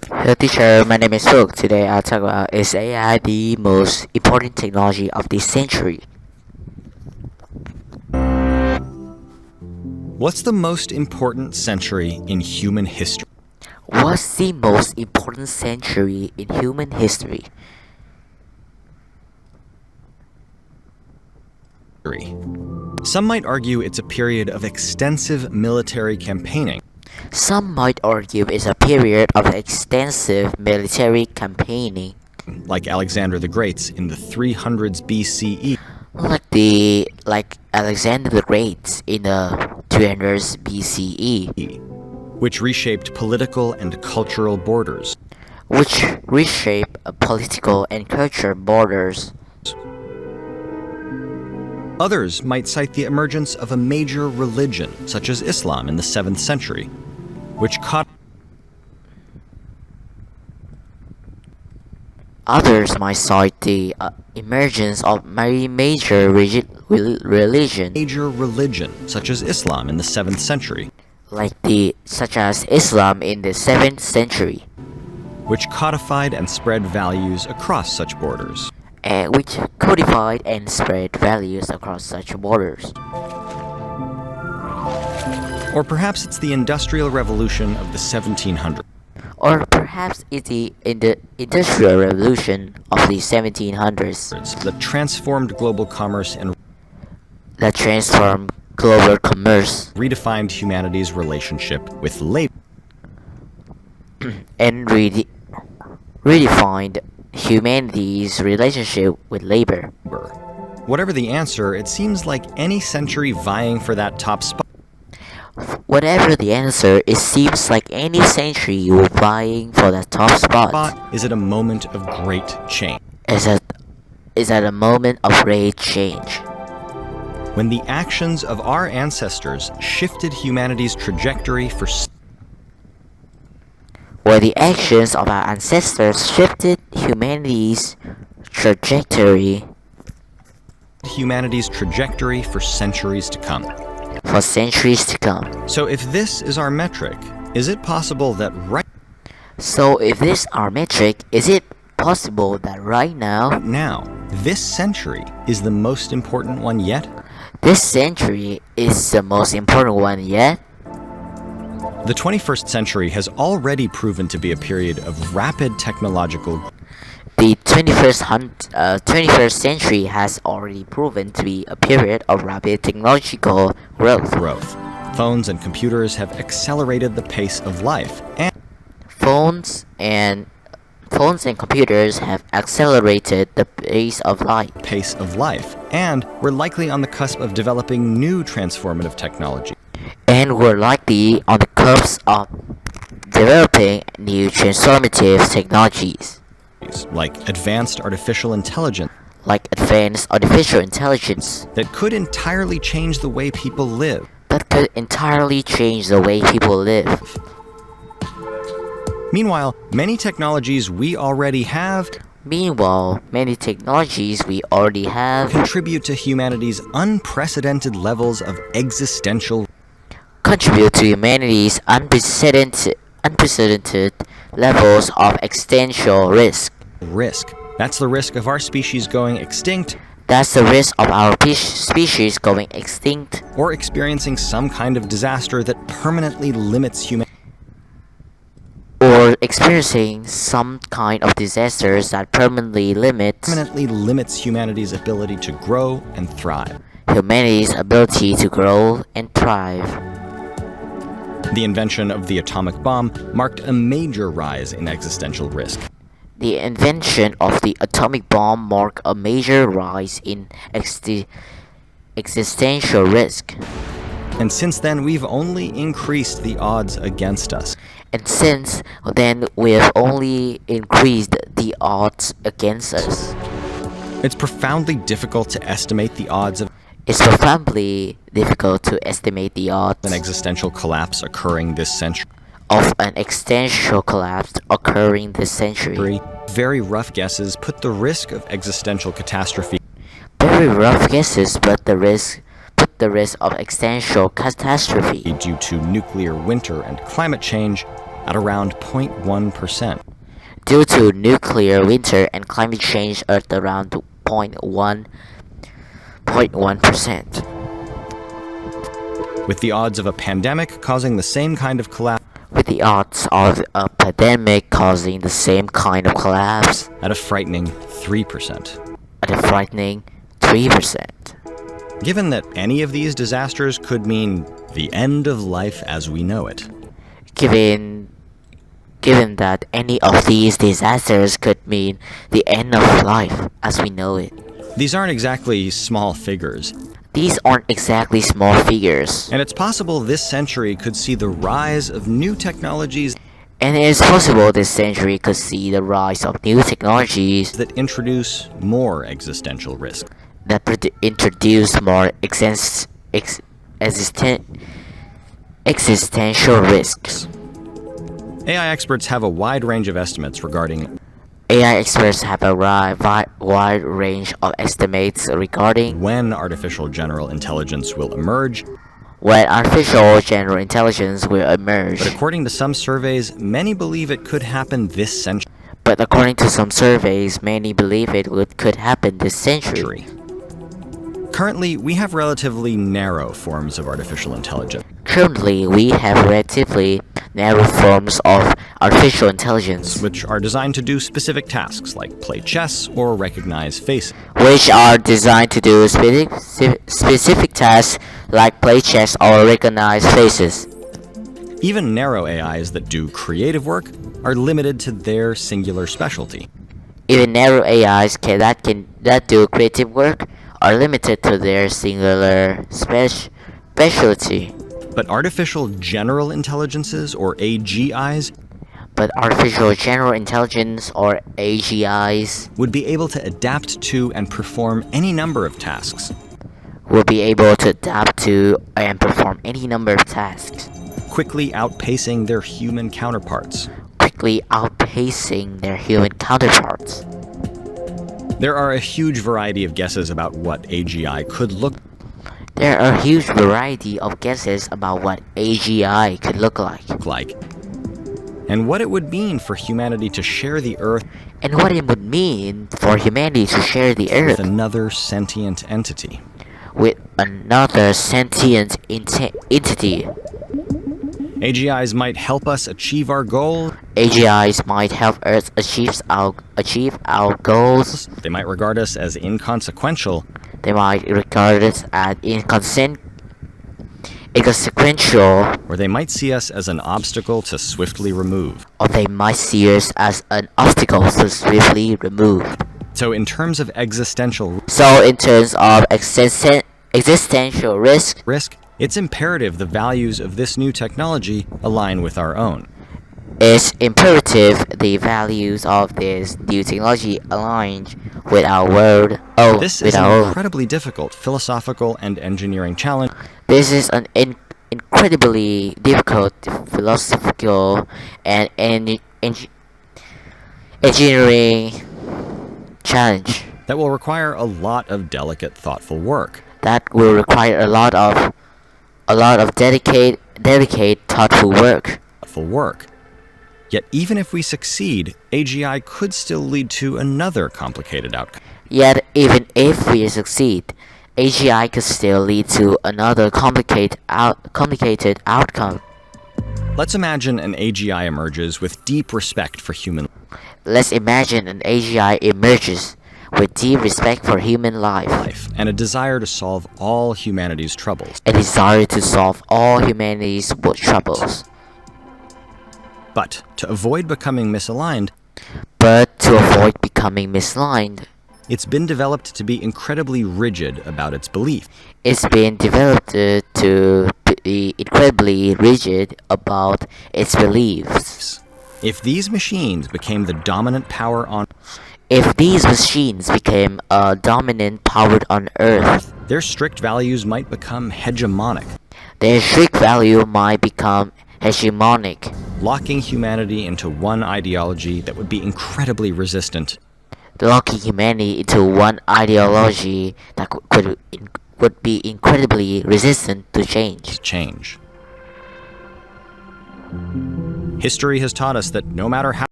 Hello teacher, my name is Luke. Today I'll talk about is AI the most important technology of this century? What's the most important century in human history? What's the most important century in human history? Some might argue it's a period of extensive military campaigning, Some might argue it's a period of extensive military campaigning, like Alexander the Great's in the 300s BCE, like Alexander the Great in the 200s BCE, which reshaped political and cultural borders. which reshape political and cultural borders. Others might cite the emergence of a major religion, such as Islam in the 7th century, which Others might cite the emergence of major religion, such as Islam in the 7th century, such as Islam in the 7th century, which codified and spread values across such borders. and which codified and spread values across such borders. Or perhaps it's the Industrial Revolution of the 1700s. Or perhaps it's in the Industrial Revolution of the 1700s that transformed global commerce and that transformed global commerce redefined humanity's relationship with labor. and redefined humanity's relationship with labor. Whatever the answer, it seems like any century vying for that top spot. Whatever the answer, it seems like any century you were vying for the top spot Is at a moment of great change. is at a moment of great change. When the actions of our ancestors shifted humanity's trajectory for Where the actions of our ancestors shifted humanity's trajectory for centuries to come. for centuries to come. So if this is our metric, is it possible that right now, this century is the most important one yet? This century is the most important one yet? The 21st century has already proven to be a period of rapid technological The 21st century has already proven to be a period of rapid technological growth. Phones and computers have accelerated the pace of life, and Phones and computers have accelerated the pace of life. And we're likely on the cusp of developing new transformative technology. And we're likely on the cusp of developing new transformative technologies, Like advanced artificial intelligence that that could entirely change the way people live. Meanwhile, many technologies we already have contribute to humanity's unprecedented levels of existential contribute to humanity's unprecedented levels of existential risk. That's the risk of our species going extinct That's the risk of our species going extinct or experiencing some kind of disaster that permanently limits humanity. or experiencing some kind of disasters that permanently limits Humanity's ability to grow and thrive. humanity's ability to grow and thrive. The invention of the atomic bomb marked a major rise in existential risk. The invention of the atomic bomb marked a major rise in existential risk. And since then, we've only increased the odds against us. And since then, we have only increased the odds against us. It's profoundly difficult to estimate the odds of It's profoundly difficult to estimate the odds an existential collapse occurring this century. of an existential collapse occurring this century. Very rough guesses put the risk of existential catastrophe Very rough guesses put the risk of existential catastrophe due to nuclear winter and climate change at around 0.1%. Due to nuclear winter and climate change, Earth around 0.1%. With the odds of a pandemic causing the same kind of collapse With the odds of a pandemic causing the same kind of collapse at a frightening 3%. at a frightening 3%. Given that any of these disasters could mean the end of life as we know it, Given that any of these disasters could mean the end of life as we know it. these aren't exactly small figures, These aren't exactly small figures, and it's possible this century could see the rise of new technologies and it is possible this century could see the rise of new technologies that introduce more existential risk. that introduce more existential risks. AI experts have a wide range of estimates regarding AI experts have a wide range of estimates regarding when artificial general intelligence will emerge, when artificial general intelligence will emerge. but according to some surveys, many believe it could happen this century. But according to some surveys, many believe could happen this century. Currently, we have relatively narrow forms of artificial intelligence, Currently, we have relatively narrow forms of artificial intelligence, which are designed to do specific tasks like play chess or recognize faces. which are designed to do specific tasks like play chess or recognize faces. Even narrow AIs that do creative work are limited to their singular specialty. Even narrow AIs that do creative work are limited to their singular specialty. But artificial general intelligences, or AGIs, But artificial general intelligence or AGIs would be able to adapt to and perform any number of tasks, will be able to adapt to and perform any number of tasks, quickly outpacing their human counterparts. quickly outpacing their human counterparts. There are a huge variety of guesses about what AGI could look There are a huge variety of guesses about what AGI could look like, like, and what it would mean for humanity to share the Earth and what it would mean for humanity to share the with Earth another sentient entity. with another sentient entity. AGIs might help us achieve our goals. AGIs might help us achieve our goals. They might regard us as inconsequential, They might regard us as inconsequential, or they might see us as an obstacle to swiftly remove. or they might see us as an obstacle to swiftly remove. So in terms of existential So, in terms of existential risk, it's imperative the values of this new technology align with our own. it's imperative the values of this new technology align with our world. This with is an our own. incredibly difficult philosophical and engineering challenge, This is an incredibly difficult philosophical and engineering challenge that will require a lot of delicate, thoughtful work. that will require a lot of dedicated, thoughtful work. Yet even if we succeed, AGI could still lead to another complicated outcome. Yet, even if we succeed, AGI could still lead to another complicated outcome. Let's imagine an AGI emerges with deep respect for human Let's imagine an AGI emerges with deep respect for human life, life and a desire to solve all humanity's troubles. a desire to solve all humanity's troubles. But to avoid becoming misaligned, it's been developed to be incredibly rigid about its belief. It's been developed to be incredibly rigid about its beliefs. If these machines became the dominant power on If these machines became a dominant power on Earth, their strict values might become hegemonic, their strict value might become hegemonic, locking humanity into one ideology that would be incredibly resistant locking humanity into one ideology that would be incredibly resistant to change. to change. History has taught us that no matter how